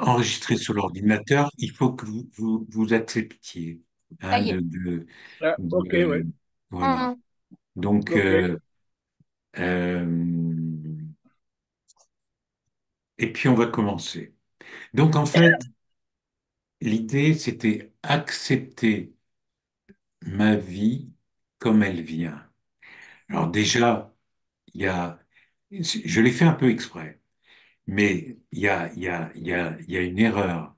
enregistrer sur l'ordinateur, il faut que vous acceptiez, Ça hein, y est. de- Ok, oui. voilà. Mhm. Donc, Ok. euh, et puis on va commencer. Donc, en fait, l'idée, c'était accepter ma vie comme elle vient. Alors déjà, il y a, je l'ai fait un peu exprès, mais il y a une erreur,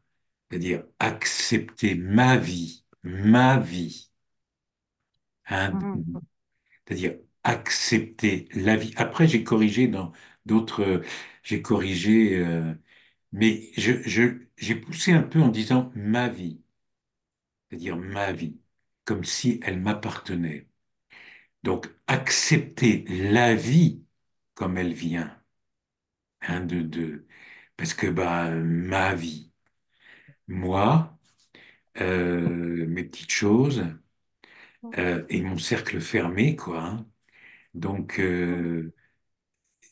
c'est-à-dire accepter ma vie, hein, Mhm. c'est-à-dire accepter la vie. Après, j'ai corrigé dans d'autres, j'ai corrigé, mais j'ai poussé un peu en disant ma vie, c'est-à-dire ma vie, comme si elle m'appartenait. Donc, accepter la vie comme elle vient, hein, parce que bah, ma vie, moi, mes petites choses et mon cercle fermé, quoi, hein. Donc,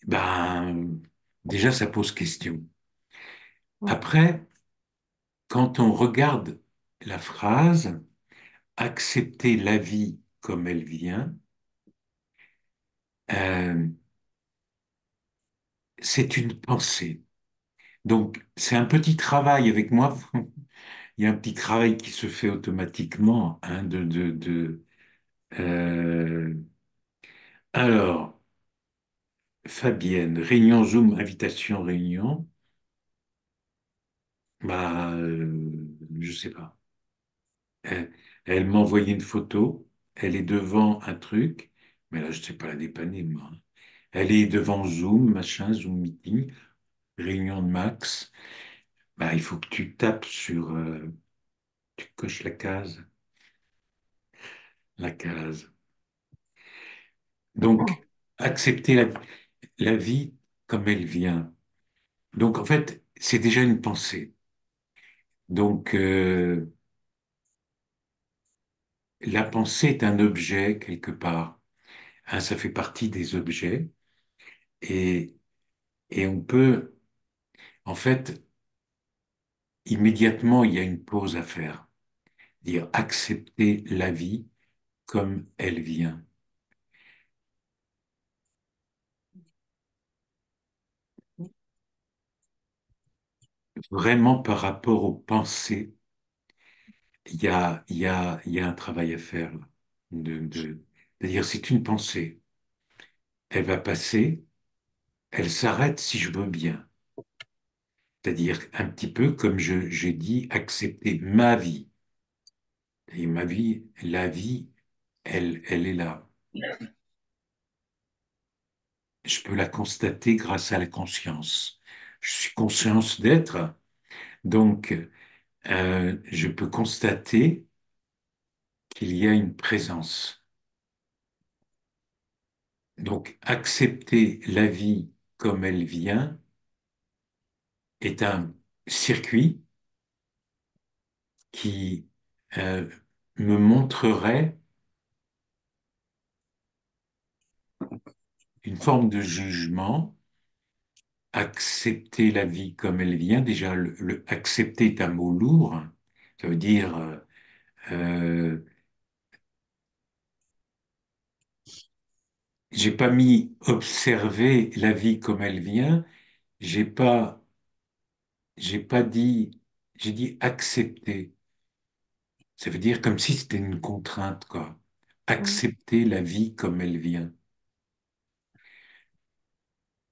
ben, déjà, ça pose question. Après, quand on regarde la phrase, accepter la vie comme elle vient, euh, c'est une pensée. Donc, c'est un petit travail avec moi. Il y a un petit travail qui se fait automatiquement, hein, alors, Fabienne, réunion Zoom, invitation, réunion. Bah, je sais pas. Elle m'a envoyé une photo. Elle est devant un truc, mais là, je sais pas la dépanner, moi. Elle est devant Zoom, machin, Zoom meeting, réunion de Max. Bah, il faut que tu tapes sur, tu coches la case. Donc, accepter la vie comme elle vient. Donc, en fait, c'est déjà une pensée. Donc, la pensée est un objet quelque part. Hein, ça fait partie des objets. Et, et on peut, en fait, immédiatement, il y a une pause à faire. Dire accepter la vie comme elle vient. Vraiment par rapport aux pensées, il y a un travail à faire là. C'est-à-dire, c'est une pensée. Elle va passer, elle s'arrête si je veux bien. C'est-à-dire un petit peu comme j'ai dit, accepter ma vie. Et ma vie, la vie, elle est là. Je peux la constater grâce à la conscience. Je suis conscience d'être, donc je peux constater qu'il y a une présence. Donc accepter la vie comme elle vient est un circuit qui euh, me montrerait une forme de jugement. Accepter la vie comme elle vient, déjà accepter est un mot lourd, ça veut dire euh, j'ai pas mis observer la vie comme elle vient, j'ai pas j'ai pas dit j'ai dit accepter. Ça veut dire comme si c'était une contrainte, quoi. Accepter la vie comme elle vient.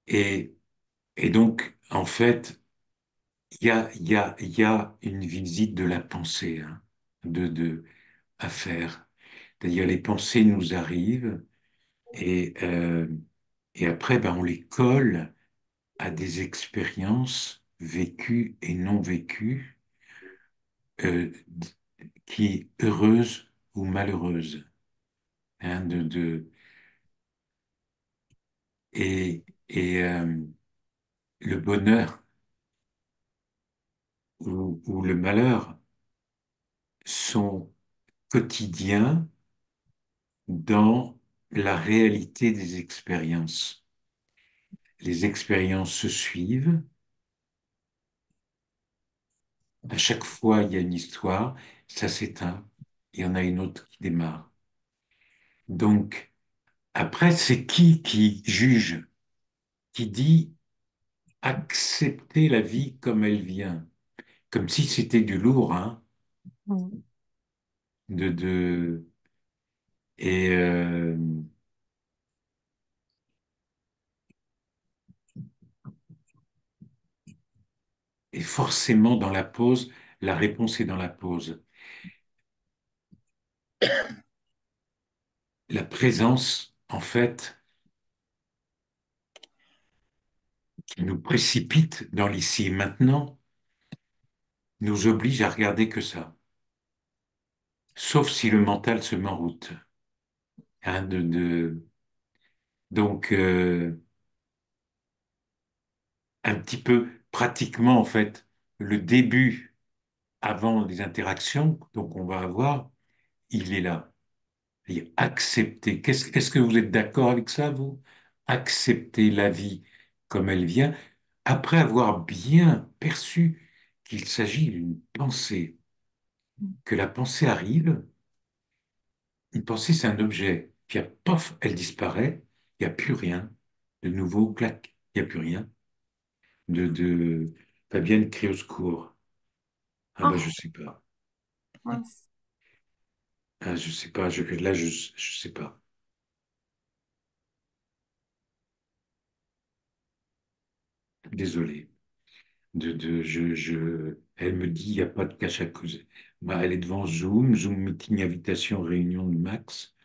Et, et donc, en fait, il y a une visite de la pensée, hein, de, à faire. C'est-à-dire, les pensées nous arrivent et, euh, et après, ben, on les colle à des expériences vécues et non vécues, euh, qui heureuses ou malheureuses, hein, et le bonheur ou le malheur sont quotidiens dans la réalité des expériences. Les expériences se suivent À chaque fois, il y a une histoire, ça s'éteint, il y en a une autre qui démarre. Donc, après, c'est qui juge, qui dit accepter la vie comme elle vient, comme si c'était du lourd, hein, Mm. de et euh, et forcément dans la pause, la réponse est dans la pause. La présence, en fait, qui nous précipite dans l'ici et maintenant, nous oblige à regarder que ça. Sauf si le mental se met en route. Hein, donc, un petit peu pratiquement, en fait, le début avant les interactions, donc on va avoir, il est là. Et accepter. Est-ce que vous êtes d'accord avec ça, vous? Accepter la vie comme elle vient, après avoir bien perçu qu'il s'agit d'une pensée, que la pensée arrive. Une pensée, c'est un objet. Puis, pof, elle disparaît. Il n'y a plus rien. De nouveau, clac, il n'y a plus rien. De... Fabienne crie au secours. Ah bah, je Ah, sais pas. mince. Ah, je sais pas. Là, je sais pas. Désolé. Elle me dit, il n'y a pas de cache à cause. Bah, elle est devant Zoom, Zoom meeting, invitation, réunion de Max,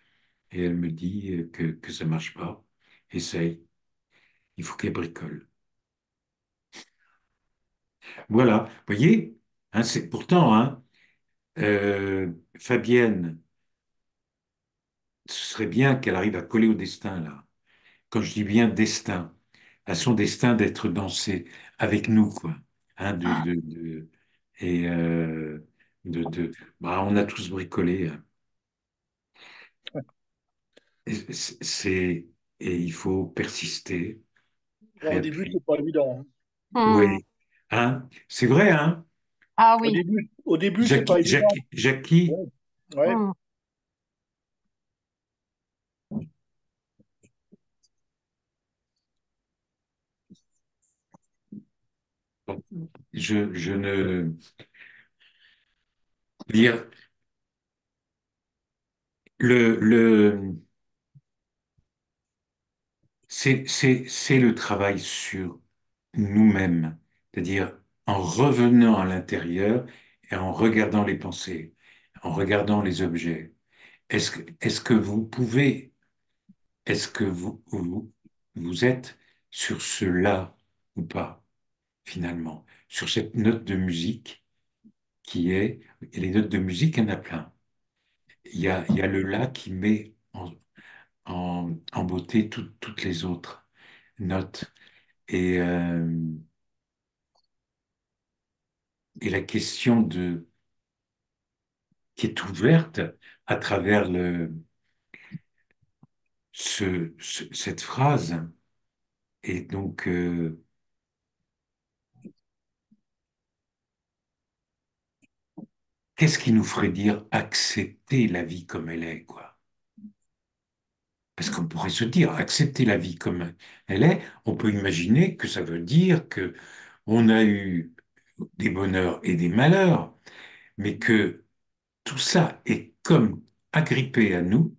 et elle me dit que ça marche pas. Essaye. Il faut qu'elle bricole. Voilà. Vous voyez? Hein, c'est pourtant, hein, Fabienne, ce serait bien qu'elle arrive à coller au destin, là. Quand je dis bien destin, à son destin d'être dansé avec nous, quoi. Hein, et de, bah, on a tous bricolé, hein. C'est, et il faut persister, Ouais, au début, réappuyer. c'est pas évident, hein. Hmm. Oui, hein, c'est vrai, hein. Ah oui. Au début, c'est pas évident. Jackie, Ouais. Ouais. Hmm. je ne dire le c'est le travail sur nous-mêmes, c'est-à-dire en revenant à l'intérieur et en regardant les pensées, en regardant les objets. Est-ce que vous pouvez, est-ce que vous êtes sur cela ou pas, finalement, sur cette note de musique qui est, et les notes de musique, il y en a plein. Il y a le la qui met en beauté toutes les autres notes. Et, euh, et la question qui est ouverte à travers cette phrase. Et donc, qu'est-ce qui nous ferait dire accepter la vie comme elle est, quoi? Parce qu'on pourrait se dire accepter la vie comme elle est, on peut imaginer que ça veut dire que on a eu des bonheurs et des malheurs, mais que tout ça est comme agrippé à nous,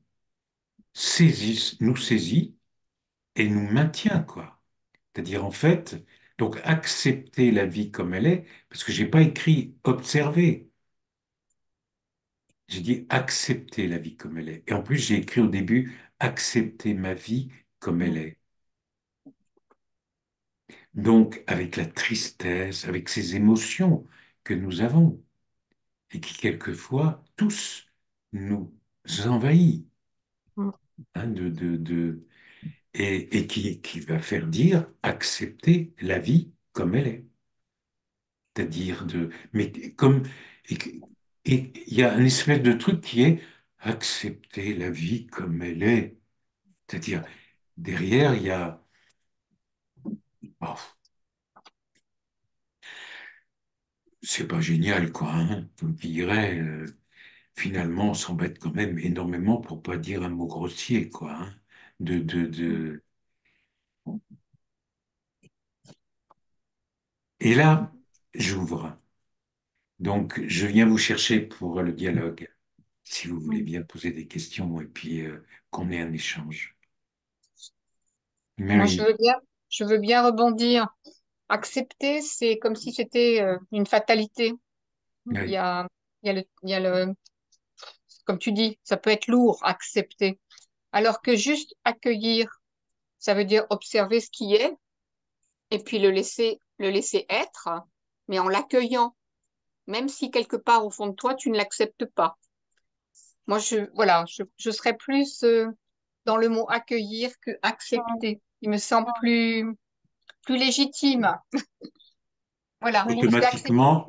nous saisit et nous maintient, quoi. C'est-à-dire, en fait, donc accepter la vie comme elle est, parce que j'ai pas écrit observer, j'ai dit accepter la vie comme elle est. Et en plus, j'ai écrit au début accepter ma vie comme elle est. Donc, avec la tristesse, avec ces émotions que nous avons et qui, quelquefois, tous nous envahissent, Hmm. hein, et qui va faire dire accepter la vie comme elle est. C'est-à-dire mais comme, et et il y a une espèce de truc qui est accepter la vie comme elle est. C'est-à-dire, derrière, il y a, oh, c'est pas génial, quoi, hein. Je dirais, finalement, on s'embête quand même énormément pour pas dire un mot grossier, quoi, hein. De... Et là, j'ouvre. Donc, je viens vous chercher pour le dialogue, si vous voulez bien poser des questions et puis qu'on ait un échange. Moi, Mary, je veux bien rebondir. Accepter, c'est comme si c'était une fatalité. Il y oui. a, il y a le, comme tu dis, ça peut être lourd, accepter. Alors que juste accueillir, ça veut dire observer ce qui est et puis le laisser être, mais en l'accueillant, même si quelque part au fond de toi, tu ne l'acceptes pas. Moi, voilà, je serais plus dans le mot accueillir que accepter. Il me semble plus légitime. Voilà, Oui. parce qu'accepter, Automatiquement,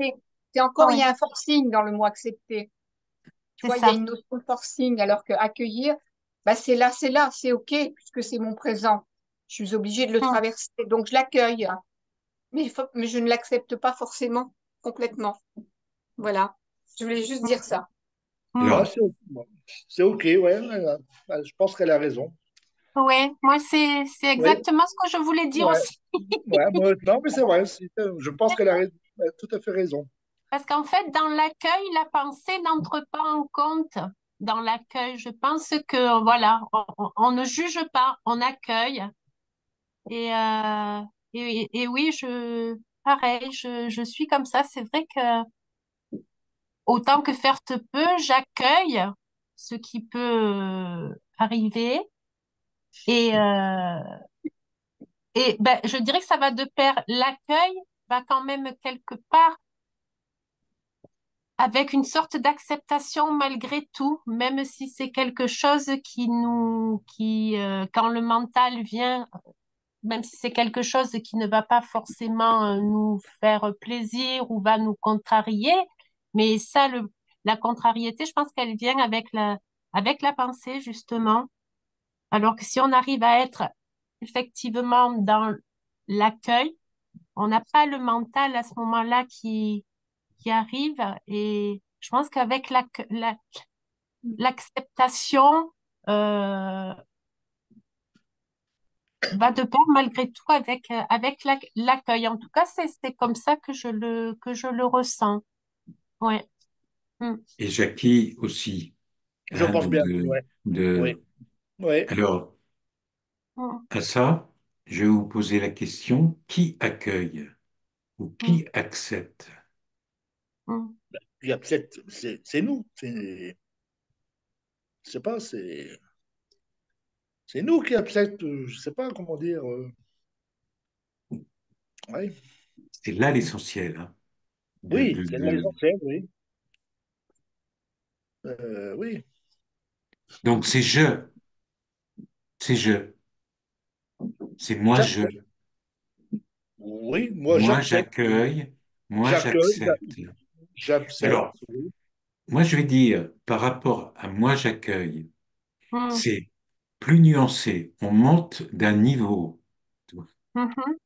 c'est encore, il y Oui, a un forcing dans le mot accepter. Tu c'est vois, il y a ça. une notion de forcing, alors que accueillir, bah, c'est là, c'est OK, puisque c'est mon présent. Je suis obligée de le Mm, traverser, donc je l'accueille. Mais je ne l'accepte pas forcément complètement. Voilà. Je voulais juste dire ça. mm. Ouais, alors, c'est OK, ouais. Je pense qu'elle a raison. Oui, moi, c'est Oui, exactement ce que je voulais dire ouais, aussi. ouais, non, mais c'est vrai. Je pense qu'elle a, elle a tout à fait raison. Parce qu'en fait, dans l'accueil, la pensée n'entre pas en compte. Dans l'accueil, je pense que, voilà, on ne juge pas, on accueille. Et, et oui, pareil, je suis comme ça. C'est vrai que autant que faire se peut, j'accueille ce qui peut arriver. Et, ben, je dirais que ça va de pair. L'accueil va quand même quelque part avec une sorte d'acceptation malgré tout, même si c'est quelque chose quand le mental vient, même si c'est quelque chose qui ne va pas forcément nous faire plaisir ou va nous contrarier, mais ça, la contrariété, je pense qu'elle vient avec la pensée, justement. Alors que si on arrive à être effectivement dans l'accueil, on n'a pas le mental à ce moment-là qui arrive et je pense qu'avec l'acceptation euh, va de pair malgré tout avec l'accueil. En tout cas, c'est comme ça que je le ressens. Ouais. Mm. et Jackie aussi, Je hein, pense bien. Ouais, oui, oui. alors, Mm. à ça, je vais vous poser la question, qui accueille ou Mm. qui accepte? Mm. Puis après, c'est nous. C'est pas, c'est nous qui acceptons. Je sais pas comment dire. Ouais. C'est là l'essentiel, hein, Oui, c'est de... l'essentiel, oui. Oui. Donc c'est je, c'est J'accepte. Oui, moi moi j'accepte. j'accueille, moi J'accueille, j'accepte. j'accepte. Alors, Oui. moi je vais dire, par rapport à moi j'accueille, Mm. c'est plus nuancé, on monte d'un niveau. Mhm.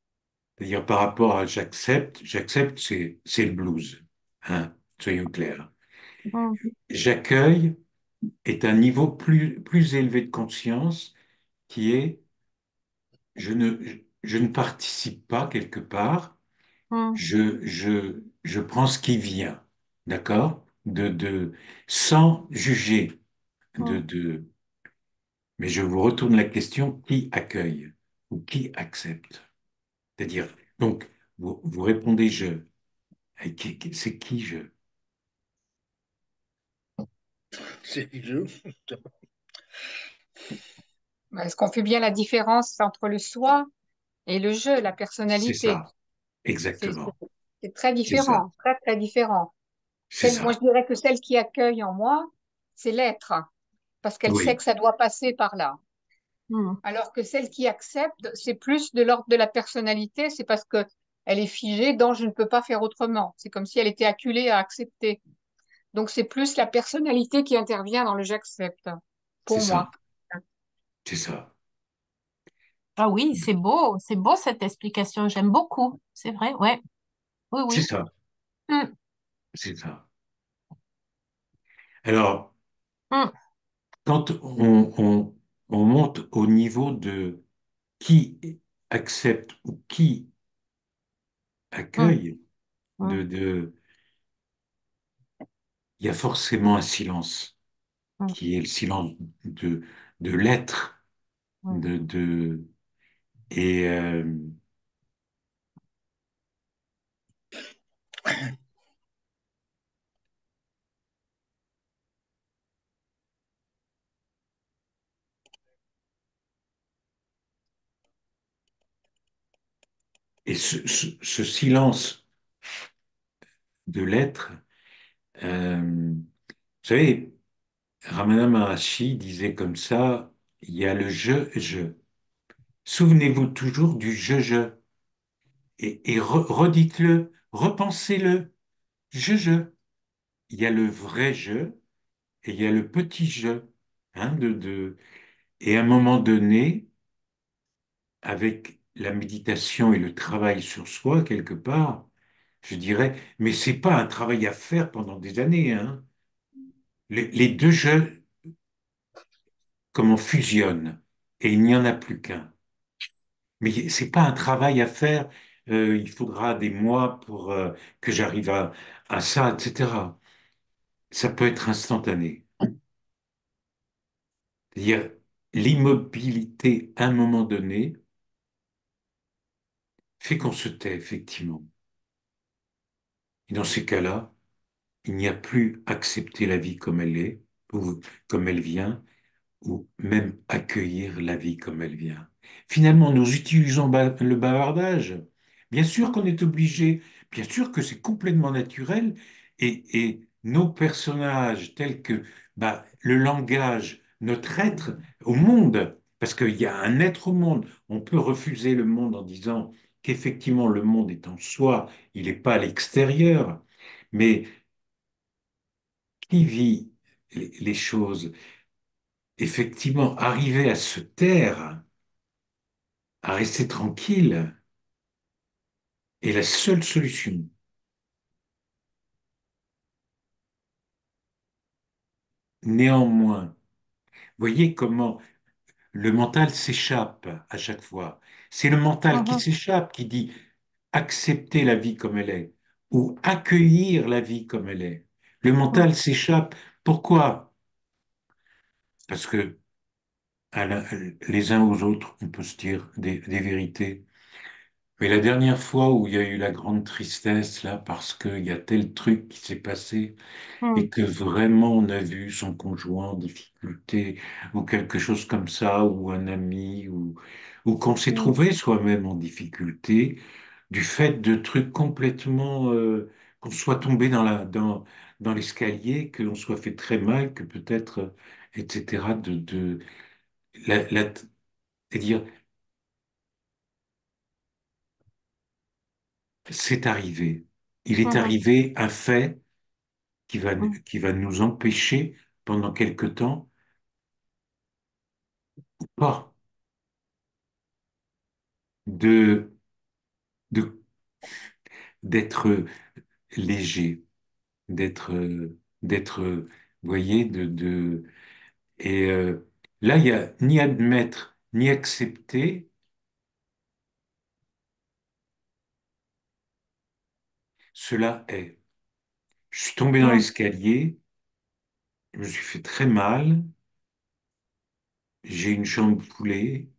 C'est-à-dire par rapport à j'accepte, c'est le blues, hein, soyons clairs. Mm. J'accueille est un niveau plus élevé de conscience qui est je ne, je ne participe pas quelque part, Mm. je prends ce qui vient, d'accord? Sans juger, Mm. mais je vous retourne la question, qui accueille ou qui accepte? C'est-à-dire, donc, vous répondez je. Et c'est qui je? C'est je. Est-ce qu'on fait bien la différence entre le soi et le je, la C'est personnalité? ça, C'est exactement. c'est très C'est ça, différent, très, très différent. c'est Moi, ça. je dirais que celle qui accueille en moi, c'est l'être, parce qu'elle sait Oui, que ça doit passer par là. Mm. Alors que celle qui accepte, c'est plus de l'ordre de la personnalité, c'est parce que elle est figée dans je ne peux pas faire autrement. C'est comme si elle était acculée à accepter. Donc c'est plus la personnalité qui intervient dans le j'accepte, c'est pour ça, moi. c'est ça, Ah oui, c'est beau cette explication. J'aime beaucoup. C'est vrai, ouais. Oui, c'est oui. ça. Mm. c'est ça. Alors, Mm, quand on monte au niveau de qui accepte ou qui mm, accueille, mm, il y a forcément un silence mm, qui est le silence de, de l'être, mm, de, et, euh, et ce silence de l'être, vous savez, Ramana Maharshi disait comme ça, il y a le je. Souvenez-vous toujours du je. Et redites-le, repensez-le, je. Il y a le vrai je et il y a le petit je. Hein, et à un moment donné, avec la méditation et le travail sur soi, quelque part, je dirais, mais c'est pas un travail à faire pendant des années, hein. Les deux je, comment fusionnent, et il n'y en a plus qu'un. Mais c'est pas un travail à faire. Il faudra des mois pour que j'arrive à ça, etc. Ça peut être instantané. C'est-à-dire l'immobilité à un moment donné fait qu'on se tait, effectivement. Et dans ces cas-là, il n'y a plus accepter la vie comme elle est, ou comme elle vient, ou même accueillir la vie comme elle vient. Finalement, nous utilisons le bavardage. Bien sûr mm, qu'on est obligé, bien sûr que c'est complètement naturel, et nos personnages tels que bah, le langage, notre être au monde, parce qu'il y a un être au monde, on peut refuser le monde en disant qu'effectivement le monde est en soi, il n'est pas à l'extérieur, mais qui vit les choses, effectivement, arriver à se taire, à rester tranquille est la seule solution. Néanmoins, voyez comment le mental s'échappe à chaque fois. C'est le mental qui mhm, s'échappe, qui dit accepter la vie comme elle est ou accueillir la vie comme elle est. Le mm, mental s'échappe. Pourquoi? Parce que les uns aux autres, on peut se dire des vérités. Mais la dernière fois où il y a eu la grande tristesse, là, parce qu'il y a tel truc qui s'est passé, mm, et que vraiment on a vu son conjoint en difficulté ou quelque chose comme ça, ou un ami, ou qu'on s'est mm, trouvé soi-même en difficulté du fait de trucs complètement, qu'on soit tombé dans l'escalier, qu'on soit fait très mal, que peut-être, etc., la, la- c'est-à-dire, c'est arrivé. Il est mhm, arrivé un fait mm, qui va nous empêcher pendant quelque temps, pas de, de d'être léger, vous voyez, et là, il y a ni admettre, ni accepter, cela est. Je suis tombé dans mm, l'escalier, je me suis fait très mal, j'ai une jambe foulée,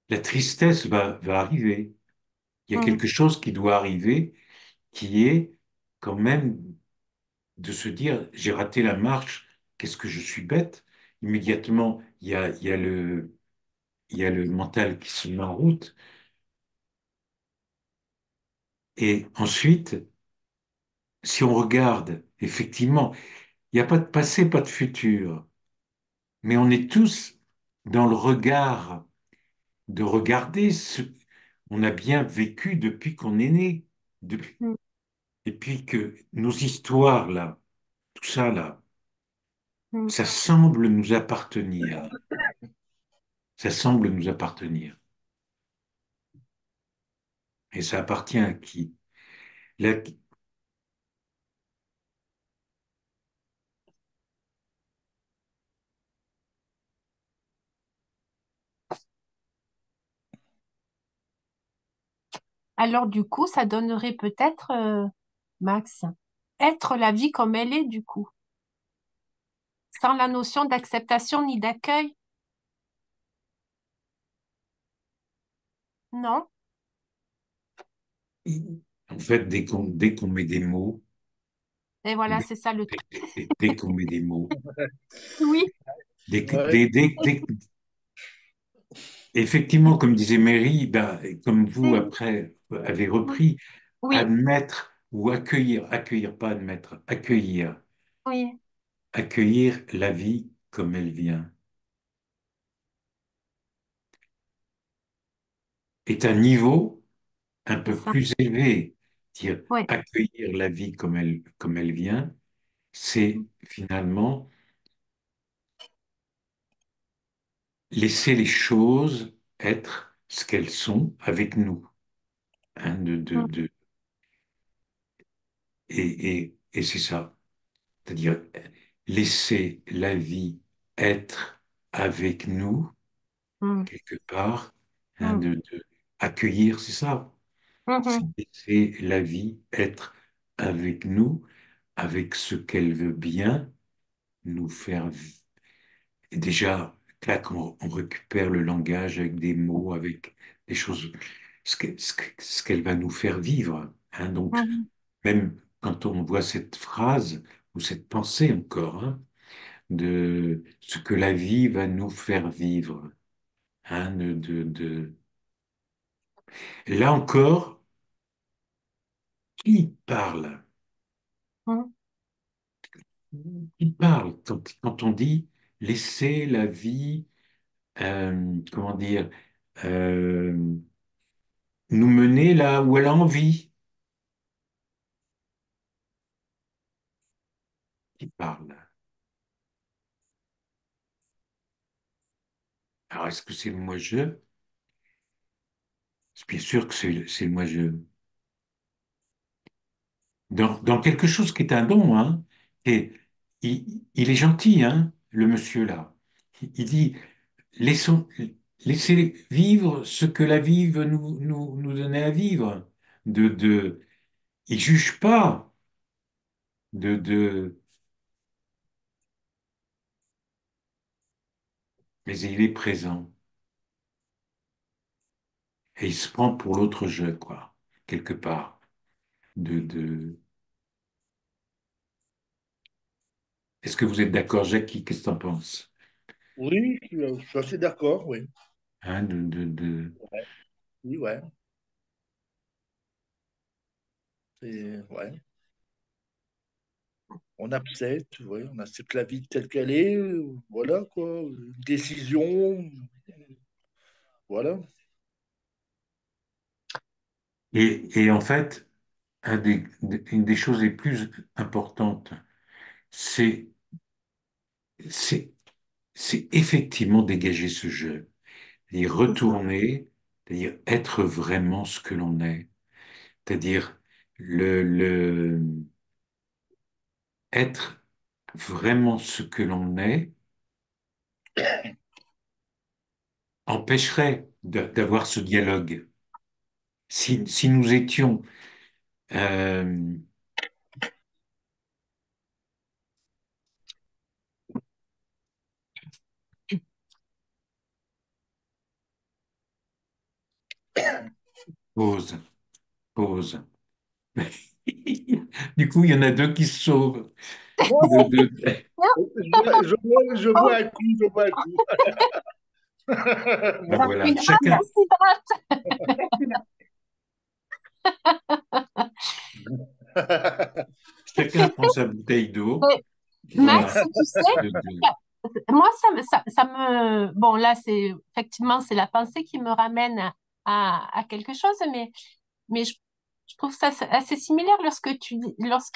la tristesse va arriver. Il y a mm, quelque chose qui doit arriver, qui est quand même de se dire, j'ai raté la marche, qu'est-ce que je suis bête. Immédiatement, il y a le mental qui se met en route. Et ensuite, si on regarde, effectivement, il n'y a pas de passé, pas de futur, mais on est tous dans le regard de regarder ce qu'on a bien vécu depuis qu'on est né, mm, et puis que nos histoires là, tout ça là, mm. ça semble nous appartenir, ça semble nous appartenir. Et ça appartient à qui? La- Alors, du coup, ça donnerait peut-être, Max, être la vie comme elle est, du coup, sans la notion d'acceptation ni d'accueil, non? En fait, dès qu'on met des mots, Et voilà, dès, c'est ça le truc. dès qu'on met des mots, Oui, Ouais, effectivement, comme disait Mary, ben, comme vous c'est- après avez oui, repris, oui, admettre ou accueillir, pas admettre, oui, accueillir la vie comme elle vient, est un niveau un c'est peu ça. plus élevé. Dire Oui, accueillir la vie comme elle vient, c'est finalement laisser les choses être ce qu'elles sont avec nous. Hein, et c'est ça. C'est-à-dire laisser la vie être avec nous, mm, quelque part, hein, mm, accueillir, c'est ça. C'est mhm, laisser la vie être avec nous, avec ce qu'elle veut bien nous faire et déjà, clac, on récupère le langage avec des mots, avec des choses, ce qu'elle va nous faire vivre. Hein. Donc, mhm, même quand on voit cette phrase ou cette pensée encore, hein, de ce que la vie va nous faire vivre. Hein, Là encore, qui parle? mm, Qui parle quand on dit laisser la vie, comment dire, euh, nous mener là où elle a envie? Qui parle? Alors, est-ce que c'est le moi-je? Bien sûr que c'est le moi-je. Dans quelque chose qui est un don, hein, et il est gentil, hein, le monsieur là. Il dit, laissons, laissez vivre ce que la vie veut nous donner à vivre. Il juge pas de, mais il est présent. Et il se prend pour l'autre je, quoi, quelque part. De... Est-ce que vous êtes d'accord, Jackie? Qu'est-ce que tu en penses? oui, je suis assez d'accord, oui. Hein, Oui, ouais. Ouais. On accepte la vie telle qu'elle est, voilà, quoi. Une décision, voilà. et en fait, une des choses les plus importantes, c'est, c'est, c'est effectivement dégager ce jeu, c'est-à-dire c'est ça. retourner, c'est-à-dire être vraiment ce que l'on est, c'est-à-dire le être vraiment ce que l'on est empêcherait d'avoir ce dialogue. Si nous étions euh, pause, pause. Du coup, il y en a deux qui se sauvent. Non, je bois Oh, un coup, je bois un coup. Ben Moi, voilà, une âme s'hydrate. chacun prend sa bouteille d'eau. Mais Max, Voilà. tu sais, moi, bon, là, effectivement, c'est la pensée qui me ramène à quelque chose, mais je trouve ça assez similaire lorsque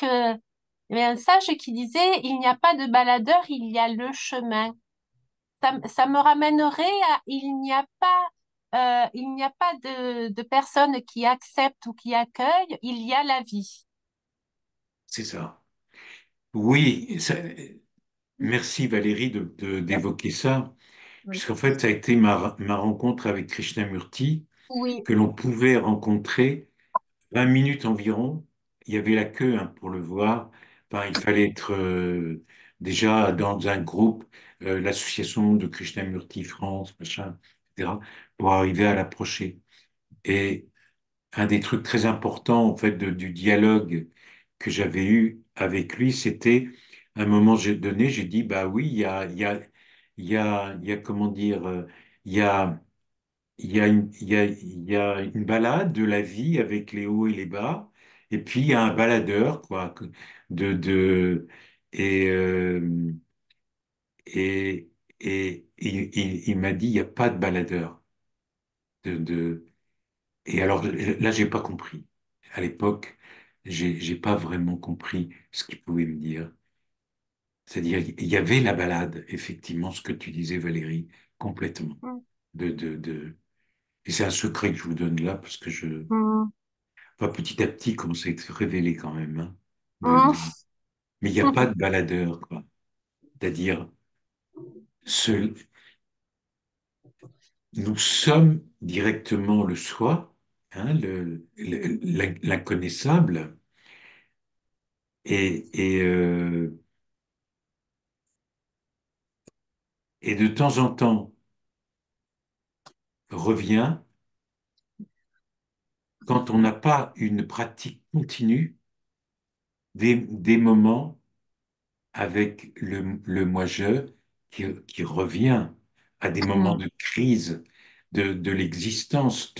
il y avait un sage qui disait, il n'y a pas de baladeur, il y a le chemin. Ça me ramènerait à, il n'y a pas il n'y a pas de personne qui accepte ou qui accueille, il y a la vie. C'est ça. Oui, merci Valérie d'évoquer ça, Oui. puisqu'en fait, ça a été ma rencontre avec Krishnamurti, Oui. que l'on pouvait rencontrer 20 minutes environ. Il y avait la queue hein, pour le voir. Enfin, il fallait être déjà dans un groupe, l'association de Krishnamurti France, machin, etc., pour arriver à l'approcher. Et un des trucs très importants, en fait, du dialogue que j'avais eu avec lui, c'était, à un moment donné, j'ai dit, bah oui, il y a, comment dire, il y a, il y a une balade de la vie avec les hauts et les bas, et puis il y a un baladeur, quoi, de, et, euh, et, et il m'a dit, il n'y a pas de baladeur, de, et alors là, j'ai pas compris. À l'époque, j'ai pas vraiment compris ce qu'il pouvait me dire. C'est-à-dire, il y avait la balade, effectivement, ce que tu disais, Valérie, complètement. Mm. Et c'est un secret que je vous donne là, parce que Mm. enfin, petit à petit, comment c'est révélé quand même, hein, Mm. mais il n'y a pas de baladeur, quoi. C'est-à-dire, ce- nous sommes directement le soi, hein, l'inconnaissable, et et de temps en temps revient quand on n'a pas une pratique continue des moments avec le moi-je qui revient à des moments Mm. de crise de l'existence,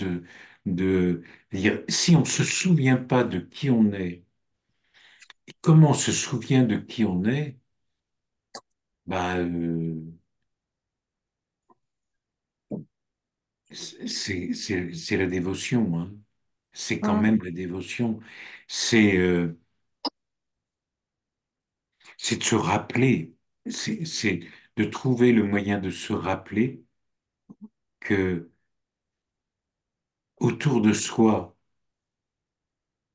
dire, si on ne se souvient pas de qui on est, et comment on se souvient de qui on est, bah, c'est la dévotion, hein. C'est quand Mm. même la dévotion. C'est c'est de se rappeler, c'est de trouver le moyen de se rappeler que autour de soi,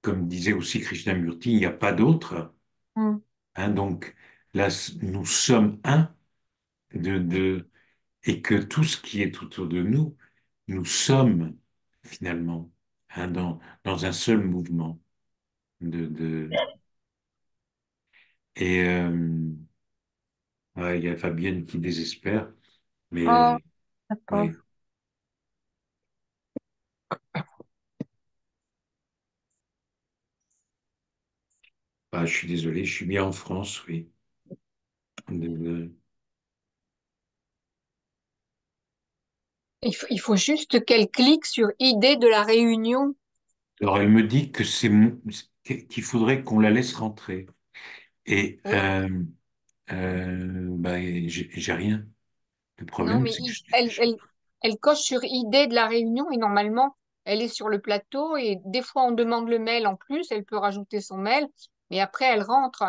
comme disait aussi Krishnamurti, il n'y a pas d'autre, Mm. hein, donc là, nous sommes un et que tout ce qui est autour de nous, nous sommes finalement hein, dans un seul mouvement et ouais, il y a Fabienne qui désespère, mais Oh, la pauvre. ouais, bah, je suis désolé, je suis bien en France, oui. De- Il faut juste qu'elle clique sur idée de la réunion. Alors, elle me dit que qu'il faudrait qu'on la laisse rentrer. Et Oui. bah, j'ai rien. Le Non, problème, mais c'est que elle coche sur idée de la réunion et normalement, elle est sur le plateau et des fois, on demande le mail en plus. Elle peut rajouter son mail, mais après, elle rentre.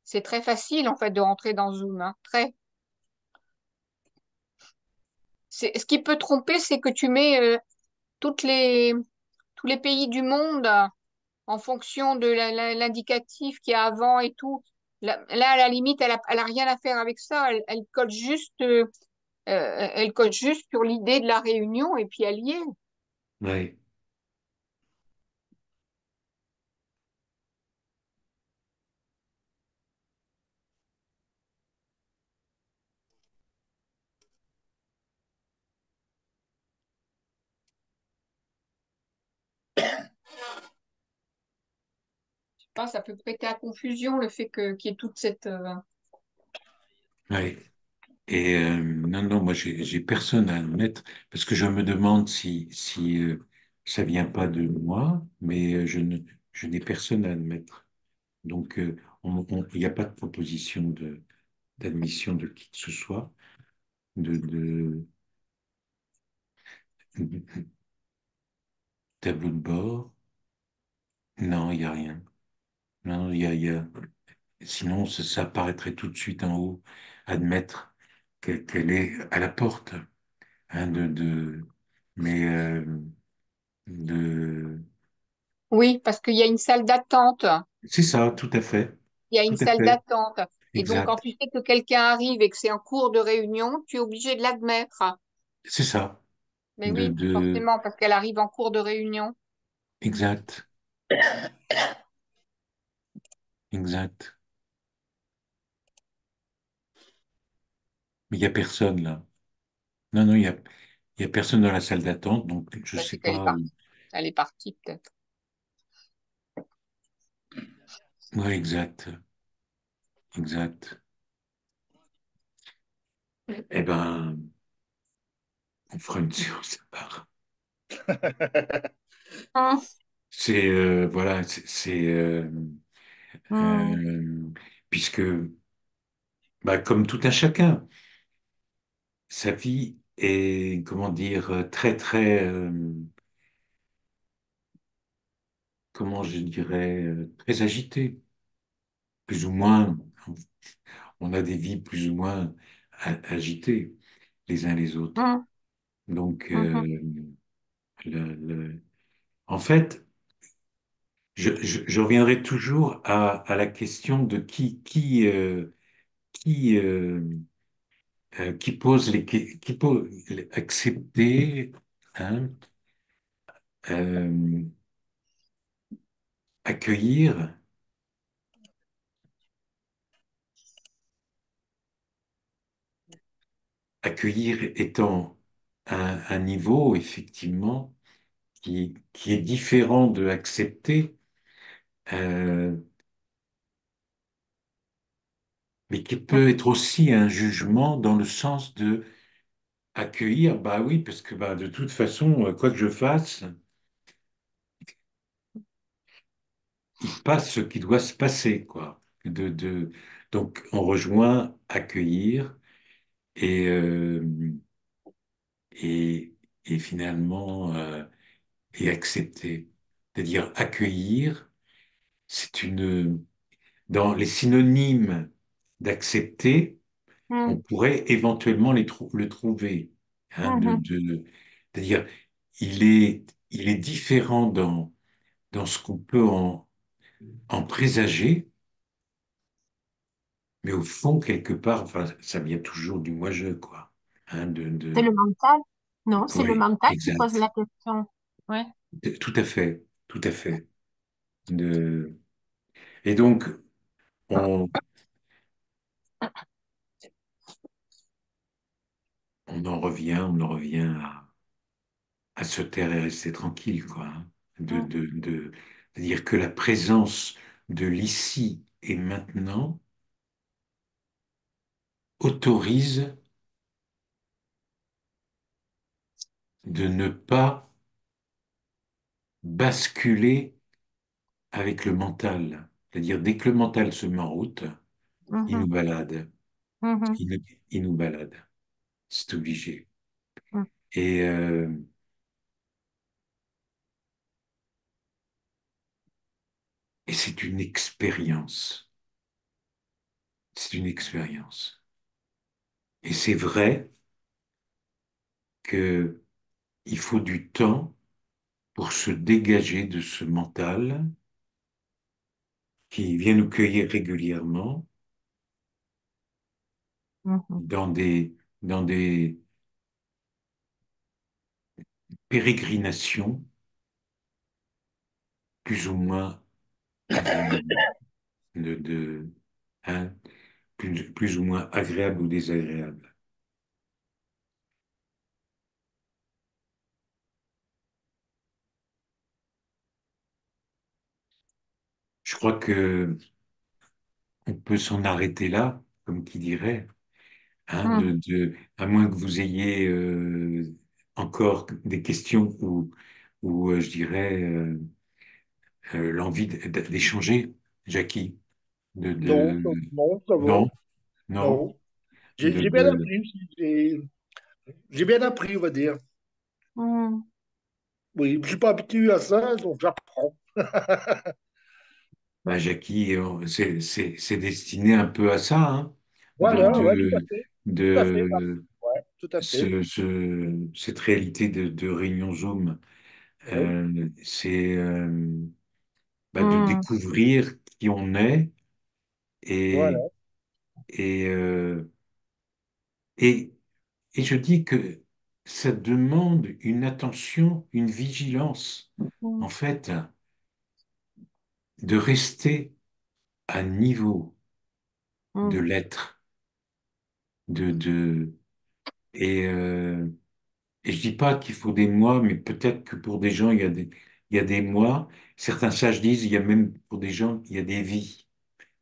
C'est très facile, en fait, de rentrer dans Zoom, hein. Très. Ce qui peut tromper, c'est que tu mets toutes les, tous les pays du monde en fonction de l'indicatif qu'il y a avant et tout. Là, à la limite, elle a rien à faire avec ça. Elle coche juste sur l'idée de la réunion et puis elle y est. ouais, Je sais pas, ça peut prêter à confusion le fait qu'il y ait toute cette. ouais. Et non, non, moi, j'ai personne à admettre parce que je me demande si ça vient pas de moi, mais je n'ai personne à admettre. Donc, il n'y a pas de proposition d'admission de qui que ce soit, de tableau de bord. Non, il n'y a rien. Non, sinon, ça apparaîtrait tout de suite en haut, admettre qu'elle est à la porte, hein, mais de... Oui, parce qu'il y a une salle d'attente. c'est ça, tout à fait, Il y a une tout à salle fait, d'attente. Et donc, quand exact, tu sais que quelqu'un arrive et que c'est en cours de réunion, tu es obligé de l'admettre. c'est ça, Mais oui, forcément, parce qu'elle arrive en cours de réunion. exact, exact. Mais il y a personne là. Non, non, il y a personne dans la salle d'attente, donc je Ben, sais c'est qu'elle est pas. partie. Elle est partie, peut-être. Ouais, exact, exact. Eh ben, on fera une séance à part. Hum, C'est voilà, hum, euh, puisque bah, comme tout un chacun, sa vie est comment dire très très comment je dirais très agitée, plus ou moins. On a des vies plus ou moins agitées les uns les autres. hum, Donc hum, en fait, je reviendrai toujours à la question de qui qui pose qui pose accepter, hein, euh, accueillir, accueillir étant un niveau effectivement qui est différent de accepter, euh, mais qui hum, peut être aussi un jugement dans le sens de accueillir, bah oui, parce que bah, de toute façon, quoi que je fasse, il passe ce qui doit se passer, quoi. Donc, on rejoint accueillir et, et, et finalement et accepter. C'est-à-dire accueillir, c'est une... Dans les synonymes d'accepter, on hum, pourrait éventuellement le trouver. Hein, hum, c'est-à-dire, il est différent dans ce qu'on peut en présager, mais au fond, quelque part, enfin, ça vient toujours du moi-je, quoi. Hein, C'est le mental? Non, c'est le oui, mental qui pose exact. la question. Ouais. Tout à fait, tout à fait. De... Et donc, on, on en revient à se taire et rester tranquille, quoi. Hein. Hum, De dire que la présence de l'ici et maintenant autorise de ne pas basculer avec le mental. C'est-à-dire, dès que le mental se met en route, il nous mhm, balade. mhm, Il, nous il nous balade. C'est obligé. hum. Et, et c'est une expérience. C'est une expérience. Et c'est vrai que il faut du temps pour se dégager de ce mental qui vient nous cueillir régulièrement Mhm. dans dans des pérégrinations plus ou moins agréables, de, hein, plus ou moins agréables ou désagréables. Je crois que on peut s'en arrêter là, comme qui dirait, hein, Hum. à moins que vous ayez encore des questions ou je dirais l'envie d'échanger, Jackie, Non, non, ça va. non, non, Non. J'ai bien de, appris. J'ai j'ai bien appris, on va dire. Hmm, Oui, je suis pas habitué à ça, donc j'apprends. bah, Jackie, c'est destiné un peu à ça, hein, de, Voilà, ouais, de, tout à fait. de, tout à fait. cette réalité de réunion Zoom. Oui, C'est de Hmm, découvrir qui on est et, voilà. et, et, et je dis que ça demande une attention, une vigilance, hmm, en fait, de rester à niveau de hmm, l'être, de, de, et, euh, et je dis pas qu'il faut des mois, mais peut-être que pour des gens, il y a des mois. Certains sages disent, il y a même pour des gens, il y a des vies.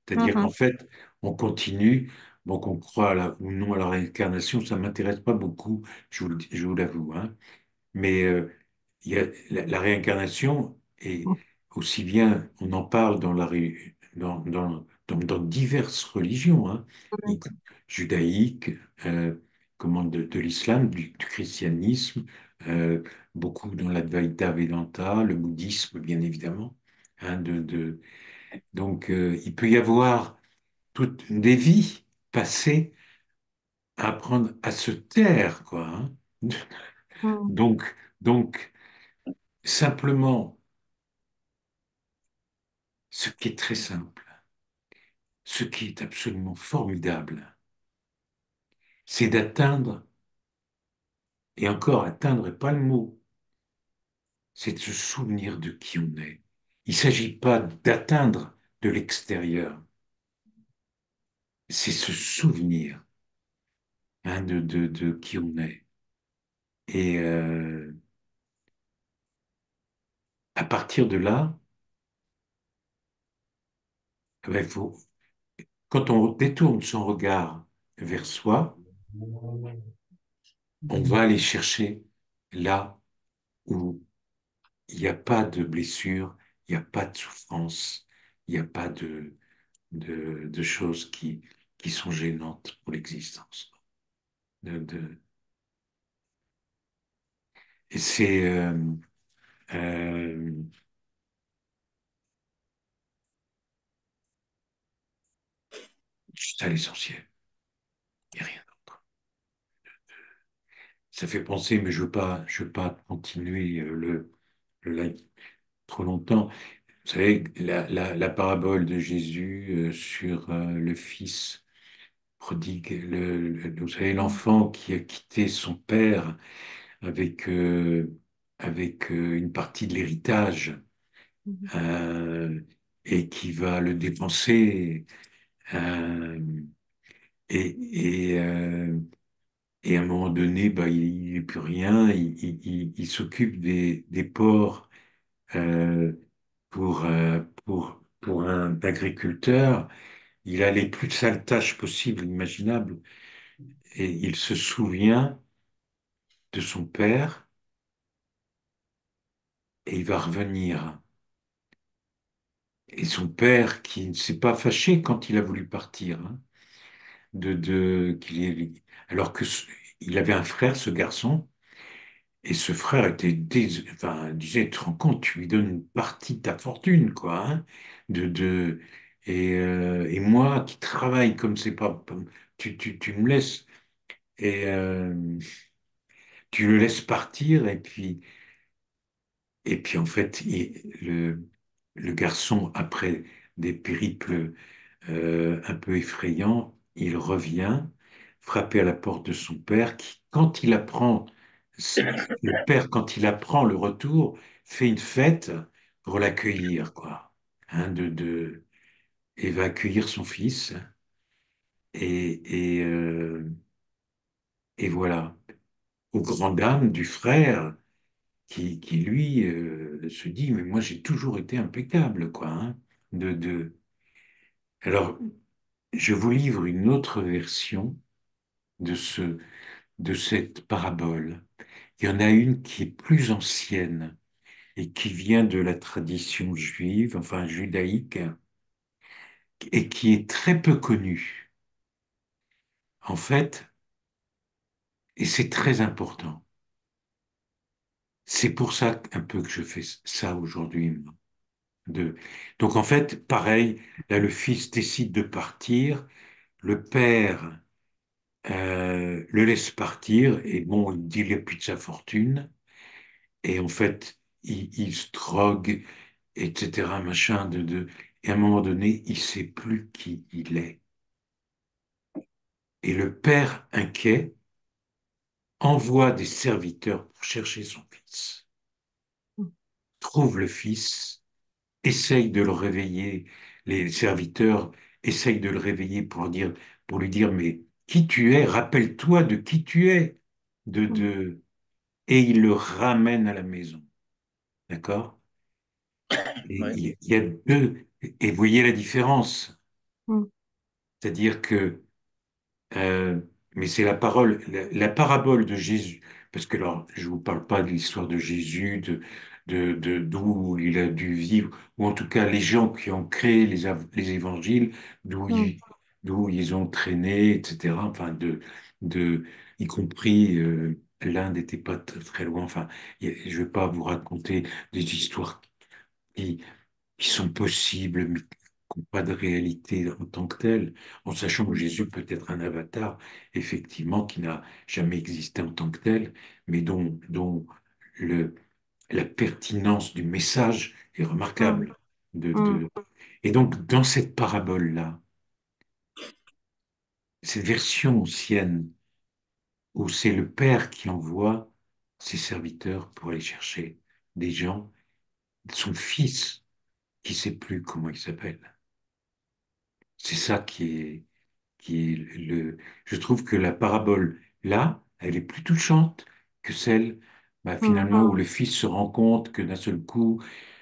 C'est-à-dire mhm, qu'en fait, on continue, donc on croit ou non à la réincarnation, ça m'intéresse pas beaucoup, je vous l'avoue, hein. Mais il y a la réincarnation, et aussi bien, on en parle dans diverses religions, hein, y- judaïques, euh, comment de l'islam, du christianisme, euh, beaucoup dans l'Advaita Vedanta, le bouddhisme, bien évidemment. Hein, donc, il peut y avoir toutes des vies passées à apprendre à se taire, quoi, hein. hmm, Donc, donc, simplement, ce qui est très simple, ce qui est absolument formidable, c'est d'atteindre, et encore atteindre n'est pas le mot, c'est de se souvenir de qui on est. Il ne s'agit pas d'atteindre de l'extérieur, c'est se souvenir, hein, de qui on est. Et à partir de là, ben, quand on détourne son regard vers soi, on va aller chercher là où il n'y a pas de blessure, il n'y a pas de souffrance, il n'y a pas de choses qui sont gênantes pour l'existence. De, de- et c'est euh, ça l'essentiel, il n'y a rien d'autre. Ça fait penser, mais je veux pas continuer le live trop longtemps. Vous savez, la parabole de Jésus sur le fils prodigue, vous savez, hmm, l'enfant qui a quitté son père avec, une partie de l'héritage hmm, euh, et qui va le dépenser. euh, et, et, euh, et à un moment donné, bah, il n'est plus rien. Il s'occupe des porcs euh, pour un agriculteur. Il a les plus sales tâches possibles, imaginables. Et il se souvient de son père et il va revenir. Et son père, qui ne s'est pas fâché quand il a voulu partir, hein, alors que il avait un frère, ce garçon, et ce frère enfin, disait, tu te rends compte, tu lui donnes une partie de ta fortune, quoi, hein, de, de, et moi qui travaille comme c'est pas, tu me laisses, et tu le laisses partir, et puis en fait, le garçon, après des périples un peu effrayant, il revient frapper à la porte de son père qui, quand il apprend, le père, quand il apprend le retour, fait une fête pour l'accueillir, quoi. Hein, et va accueillir son fils. Et, et voilà. Aux grandes dames du frère qui lui, se dit, mais moi j'ai toujours été impeccable, quoi. Hein, Alors, je vous livre une autre version de de cette parabole. Il y en a une qui est plus ancienne et qui vient de la tradition juive, enfin judaïque, et qui est très peu connue. En fait, et c'est très important. C'est pour ça un peu que je fais ça aujourd'hui, moi. De... Donc en fait, pareil, là le fils décide de partir, le père le laisse partir et bon, il dilapide de sa fortune et en fait, il se drogue, etc., machin, et à un moment donné, il sait plus qui il est. Et le père, inquiet, envoie des serviteurs pour chercher son fils, trouve le fils, essaye de le réveiller, les serviteurs essayent de le réveiller pour lui dire, mais qui tu es, rappelle-toi de qui tu es, et il le ramène à la maison, d'accord? Et Ouais. il y a deux, et vous voyez la différence, c'est-à-dire que Euh, mais c'est la parole, la parabole de Jésus, parce que alors, je vous parle pas de l'histoire de Jésus, d'où il a dû vivre, ou en tout cas les gens qui ont créé les évangiles, d'où ils ont traîné, etc. Enfin, y compris, l'Inde n'était pas très loin. Enfin, je vais pas vous raconter des histoires qui, qui sont possibles, mais qui n'ont pas de réalité en tant que telle, en sachant que Jésus peut être un avatar, effectivement, qui n'a jamais existé en tant que tel, mais dont le, la pertinence du message est remarquable. De, de- Et donc, dans cette parabole-là, cette version ancienne, où c'est le Père qui envoie ses serviteurs pour aller chercher des gens, son fils, qui ne sait plus comment il s'appelle. C'est ça qui est je trouve que la parabole, là, elle est plus touchante que celle, bah, finalement, où le fils se rend compte que d'un seul coup,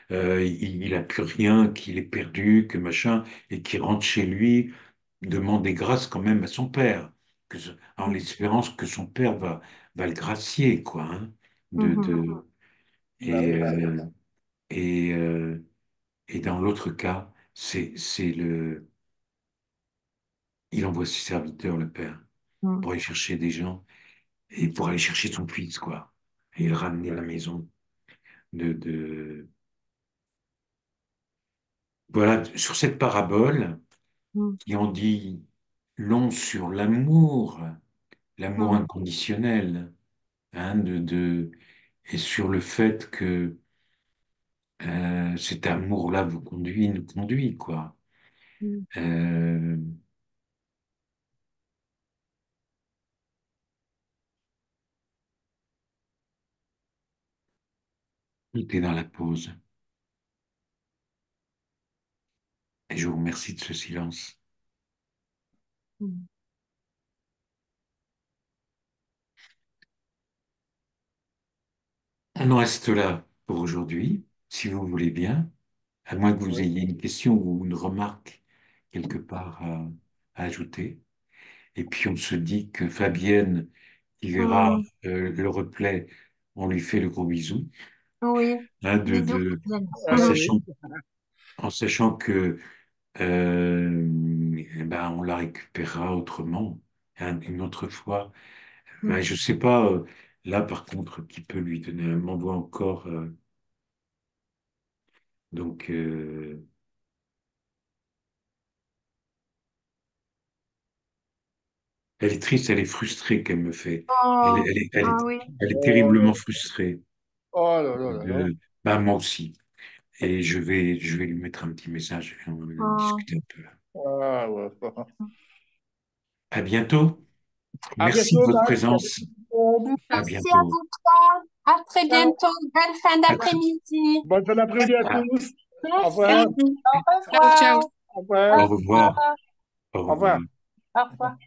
il a plus rien, qu'il est perdu, que machin, et qu'il rentre chez lui, demander grâce quand même à son père, en l'espérance que son père va le gracier, quoi, hein, de, de, Ah et, oui. euh, et, euh, et dans l'autre cas, il envoie ses serviteurs, le père, pour aller chercher des gens et pour aller chercher son fils, quoi, et le ramener à la maison. De... Voilà, sur cette parabole, qui en dit long sur l'amour inconditionnel, hein, et sur le fait que cet amour-là nous conduit, quoi. Euh, Tout est dans la pause. Et je vous remercie de ce silence. On en reste là pour aujourd'hui, si vous voulez bien, à moins que vous Oui. ayez une question ou une remarque quelque part à ajouter. Et puis on se dit que Fabienne, qui verra le replay, on lui fait le gros bisou, Oui, hein, bisous, Fabienne. en Ah oui. sachant, en sachant que eh ben, on la récupérera autrement, hein, une autre fois. Ben, je sais pas, là par contre, qui peut lui donner un mandat encore. Donc, elle est triste, elle est frustrée qu'elle me fait. Elle, Oh, elle est, elle est, ah oui. elle est Oh terriblement là, frustrée. oh là là là là. Ben, moi aussi. Et je vais lui mettre un petit message et on va Oh. discuter un peu. Ah ouais. À bientôt. À Merci de bientôt, votre Max. À présence. bientôt. À Merci à bientôt. vous trois. À très Ciao. bientôt. Belle fin À très- d'après-midi. Bonne fin d'après-midi à à- tous. Au revoir. Merci. Merci. Au Ciao, ciao. revoir. Au Au revoir. Au revoir. revoir. Au Au revoir. revoir. Au revoir.